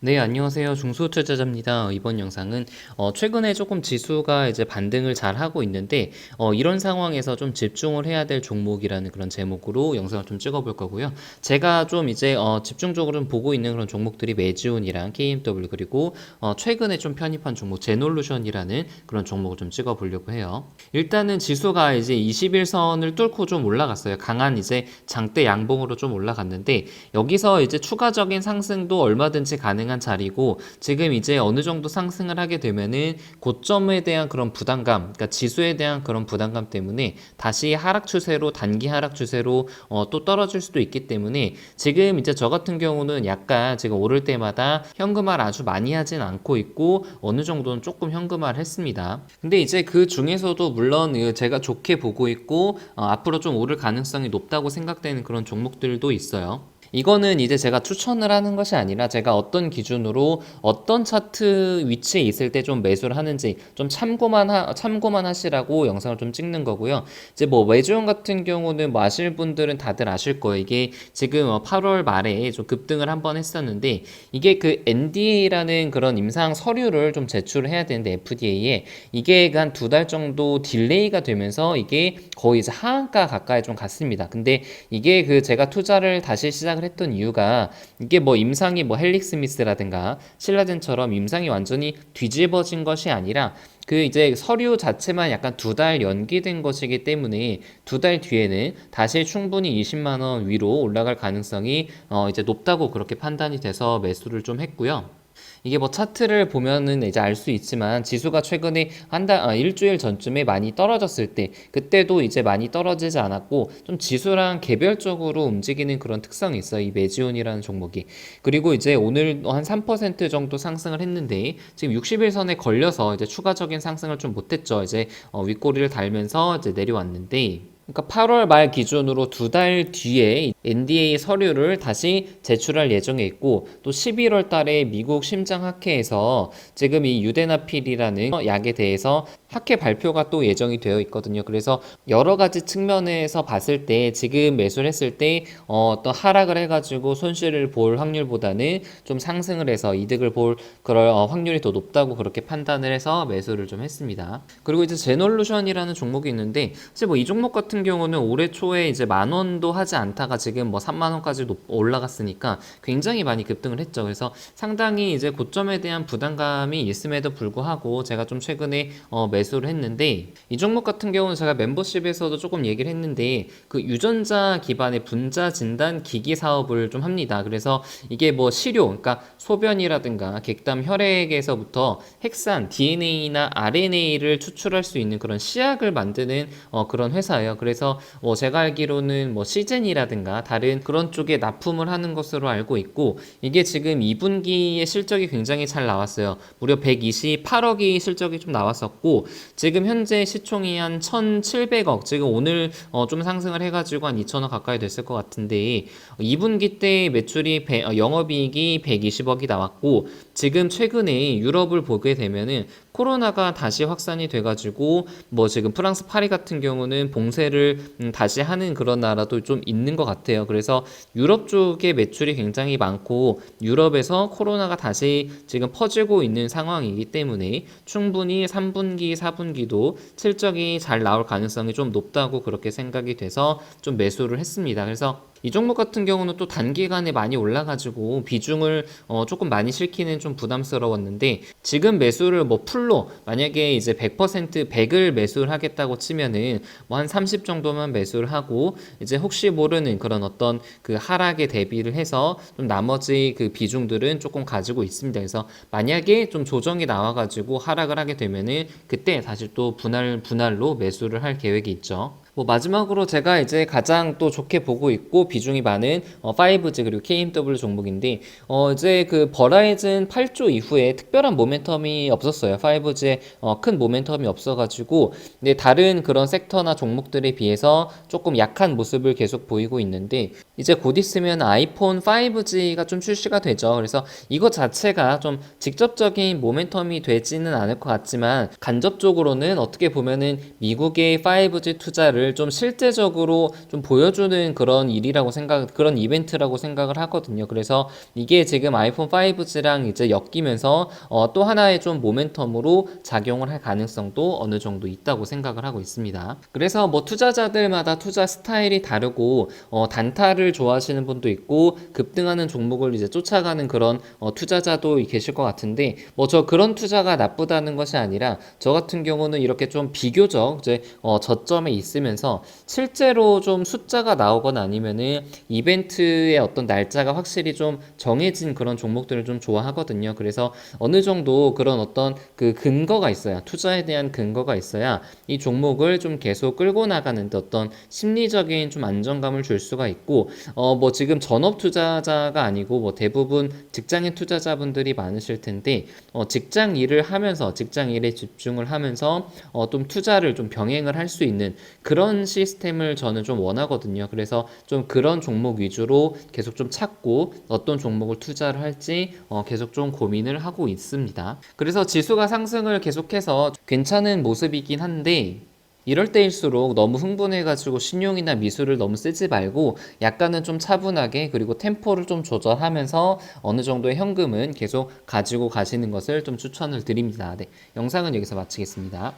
네, 안녕하세요. 중소투자자입니다. 이번 영상은 최근에 조금 지수가 이제 반등을 잘 하고 있는데 이런 상황에서 좀 집중을 해야 될 종목이라는 그런 제목으로 영상을 좀 찍어볼 거고요. 제가 좀 이제 집중적으로 좀 보고 있는 그런 종목들이 메지온이랑 KMW 그리고 최근에 좀 편입한 종목 제놀루션이라는 그런 종목을 좀 찍어보려고 해요. 일단은 지수가 이제 21선을 뚫고 좀 올라갔어요. 강한 이제 장대 양봉으로 좀 올라갔는데 여기서 이제 추가적인 상승도 얼마든지 가능한 자리고 지금 이제 어느 정도 상승을 하게 되면은 고점에 대한 그런 부담감, 그러니까 지수에 대한 그런 부담감 때문에 다시 하락 추세로 단기 하락 추세로 또 떨어질 수도 있기 때문에 지금 이제 저 같은 경우는 약간 지금 오를 때마다 현금화를 아주 많이 하진 않고 있고 어느 정도는 조금 현금화를 했습니다. 근데 이제 그 중에서도 물론 제가 좋게 보고 있고 앞으로 좀 오를 가능성이 높다고 생각되는 그런 종목들도 있어요. 이거는 이제 제가 추천을 하는 것이 아니라 제가 어떤 기준으로 어떤 차트 위치에 있을 때 좀 매수를 하는지 좀 참고만 하시라고 영상을 좀 찍는 거고요. 이제 뭐 외주원 같은 경우는 뭐 아실 분들은 다들 아실 거예요. 이게 지금 8월 말에 좀 급등을 한번 했었는데 이게 그 NDA라는 그런 임상 서류를 좀 제출을 해야 되는데 FDA에 이게 한 2달 정도 딜레이가 되면서 이게 거의 이제 하한가 가까이 좀 갔습니다. 근데 이게 그 제가 투자를 다시 시작을 했던 이유가 이게 뭐 임상이 뭐 헬릭스미스라든가 신라젠처럼 임상이 완전히 뒤집어진 것이 아니라 그 이제 서류 자체만 약간 2달 연기된 것이기 때문에 2달 뒤에는 다시 충분히 20만 원 위로 올라갈 가능성이 이제 높다고 그렇게 판단이 돼서 매수를 좀 했고요. 이게 뭐 차트를 보면은 이제 알 수 있지만 지수가 최근에 일주일 전쯤에 많이 떨어졌을 때 그때도 이제 많이 떨어지지 않았고 좀 지수랑 개별적으로 움직이는 그런 특성이 있어요. 이 메지온이라는 종목이. 그리고 이제 오늘 한 3% 정도 상승을 했는데 지금 60일선에 걸려서 이제 추가적인 상승을 좀 못했죠. 이제 윗꼬리를 달면서 이제 내려왔는데 그러니까 8월 말 기준으로 2달 뒤에 NDA 서류를 다시 제출할 예정에 있고 또 11월 달에 미국 심장학회에서 지금 이 유데나필이라는 약에 대해서 학회 발표가 또 예정이 되어 있거든요. 그래서 여러 가지 측면에서 봤을 때 지금 매수를 했을 때 또 하락을 해가지고 손실을 볼 확률보다는 좀 상승을 해서 이득을 볼 그럴 확률이 더 높다고 그렇게 판단을 해서 매수를 좀 했습니다. 그리고 이제 제놀루션이라는 종목이 있는데 사실 뭐 이 종목 같은 경우는 올해 초에 이제 10,000원도 하지 않다가 지금 뭐 30,000원까지 올라갔으니까 굉장히 많이 급등을 했죠. 그래서 상당히 이제 고점에 대한 부담감이 있음에도 불구하고 제가 좀 최근에 매수를 했는데 이 종목 같은 경우는 제가 멤버십에서도 조금 얘기를 했는데 그 유전자 기반의 분자 진단 기기 사업을 좀 합니다. 그래서 이게 뭐 시료, 그러니까 소변이라든가 객담 혈액에서부터 핵산, DNA나 RNA를 추출할 수 있는 그런 시약을 만드는 그런 회사예요. 그래서 제가 알기로는 뭐 시젠이라든가 다른 그런 쪽에 납품을 하는 것으로 알고 있고 이게 지금 2분기에 실적이 굉장히 잘 나왔어요. 무려 128억이 실적이 좀 나왔었고 지금 현재 시총이 한 1,700억 지금 오늘 좀 상승을 해가지고 한 2천억 가까이 됐을 것 같은데 2분기 때 매출이 영업이익이 120억이 나왔고 지금 최근에 유럽을 보게 되면은 코로나가 다시 확산이 돼가지고 뭐 지금 프랑스 파리 같은 경우는 봉쇄를 다시 하는 그런 나라도 좀 있는 것 같아요. 그래서 유럽 쪽에 매출이 굉장히 많고 유럽에서 코로나가 다시 지금 퍼지고 있는 상황이기 때문에 충분히 3분기, 4분기도 실적이 잘 나올 가능성이 좀 높다고 그렇게 생각이 돼서 좀 매수를 했습니다. 그래서 이 종목 같은 경우는 또 단기간에 많이 올라가지고 비중을 조금 많이 실기는 좀 부담스러웠는데 지금 매수를 뭐 풀로 만약에 이제 100% 100을 매수를 하겠다고 치면은 뭐 한 30 정도만 매수를 하고 이제 혹시 모르는 그런 어떤 그 하락에 대비를 해서 좀 나머지 그 비중들은 조금 가지고 있습니다. 그래서 만약에 좀 조정이 나와가지고 하락을 하게 되면은 그때 다시 또 분할로 매수를 할 계획이 있죠. 뭐 마지막으로 제가 이제 가장 또 좋게 보고 있고 비중이 많은 5G 그리고 KMW 종목인데 이제 그 버라이즌 8조 이후에 특별한 모멘텀이 없었어요. 5G에 큰 모멘텀이 없어가지고 근데 다른 그런 섹터나 종목들에 비해서 조금 약한 모습을 계속 보이고 있는데 이제 곧 있으면 아이폰 5G가 좀 출시가 되죠. 그래서 이것 자체가 좀 직접적인 모멘텀이 되지는 않을 것 같지만 간접적으로는 어떻게 보면은 미국의 5G 투자를 부분을 좀 실제적으로 좀 보여주는 그런 이벤트라고 생각을 하거든요. 그래서 이게 지금 아이폰 5G랑 이제 엮이면서 또 하나의 좀 모멘텀으로 작용을 할 가능성도 어느 정도 있다고 생각을 하고 있습니다. 그래서 뭐 투자자들마다 투자 스타일이 다르고 단타를 좋아하시는 분도 있고 급등하는 종목을 이제 쫓아가는 그런 투자자도 계실 것 같은데 뭐 저 그런 투자가 나쁘다는 것이 아니라 저 같은 경우는 이렇게 좀 비교적 이제 저점에 있으면서 실제로 좀 숫자가 나오거나 아니면은 이벤트의 어떤 날짜가 확실히 좀 정해진 그런 종목들을 좀 좋아하거든요. 그래서 어느 정도 그런 어떤 그 근거가 있어야, 투자에 대한 근거가 있어야 이 종목을 좀 계속 끌고 나가는데 어떤 심리적인 좀 안정감을 줄 수가 있고 뭐 지금 전업 투자자가 아니고 뭐 대부분 직장인 투자자분들이 많으실 텐데 직장 일을 하면서 직장 일에 집중을 하면서 좀 투자를 좀 병행을 할 수 있는 그런 시스템을 저는 좀 원하거든요. 그래서 좀 그런 종목 위주로 계속 좀 찾고 어떤 종목을 투자를 할지 계속 좀 고민을 하고 있습니다. 그래서 지수가 상승을 계속해서 괜찮은 모습이긴 한데 이럴 때일수록 너무 흥분해가지고 신용이나 미술을 너무 쓰지 말고 약간은 좀 차분하게 그리고 템포를 좀 조절하면서 어느 정도의 현금은 계속 가지고 가시는 것을 좀 추천을 드립니다. 네, 영상은 여기서 마치겠습니다.